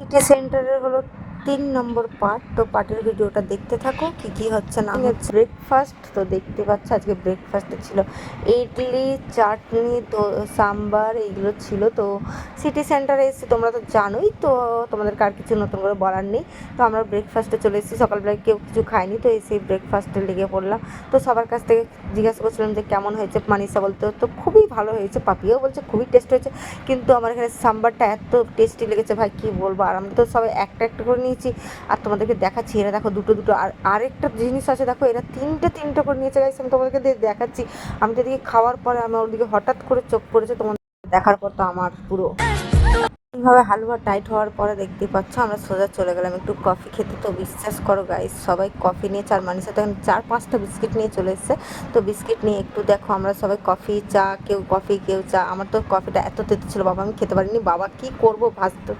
City সেন্টারের হলো 3 নম্বর part. তো পার্টের ভিডিওটা দেখতে থাকো কি কি হচ্ছে না হচ্ছে। ব্রেকফাস্ট তো দেখতে পাচ্ছ, আজকে ব্রেকফাস্টে ছিল ইডলি, চাটনি, তো সাম্বার, এইগুলো ছিল। তো সিটি সেন্টারে এসে তোমরা তো জানোই, তো তোমাদেরকে আর কিছু নতুন করে বলার নেই। তো আমরা ব্রেকফাস্টে চলে এসেছি, সকালবেলায় কেউ কিছু খায়নি, তো এসে ব্রেকফাস্টে লেগে পড়লাম। তো সবার কাছ থেকে জিজ্ঞাসা করছিলাম যে কেমন হয়েছে। মানিসা বলতে তো খুবই ভালো হয়েছে, পাপিও বলছে খুবই টেস্ট হয়েছে। কিন্তু আমার এখানে সাম্বারটা এত টেস্টি লেগেছে ভাই, কী বলবো। আর আমরা তো সবাই একটা একটা করে নিয়েছি, আর তোমাদেরকে দেখাচ্ছি। এরা দেখো দুটো দুটো, আর আরেকটা জিনিস আছে দেখো, এরা তিনটে তিনটে করে নিয়েছে গাইস। আমি তোমাদেরকে দেখাচ্ছি। আমি তো এদিকে খাওয়ার পরে আমার ওদিকে হঠাৎ করে চোখ পড়েছে, তোমাদের দেখার পর তো আমার পুরো এইভাবে হালুয়া টাইট হওয়ার পরে দেখতে পাচ্ছ আমরা সোজা চলে গেলাম একটু কফি খেতে। তো বিশ্বাস করো গাইস, সবাই কফি নিয়ে, চার মানুষের সাথে 4-5টা বিস্কিট নিয়ে চলে এসছে। তো বিস্কিট নিয়ে একটু দেখো আমরা সবাই কফি চা, কেউ কফি কেউ চা। আমার তো কফিটা এত তেতো ছিল বাবা, আমি খেতে পারিনি বাবা, কি করবো ভাজতে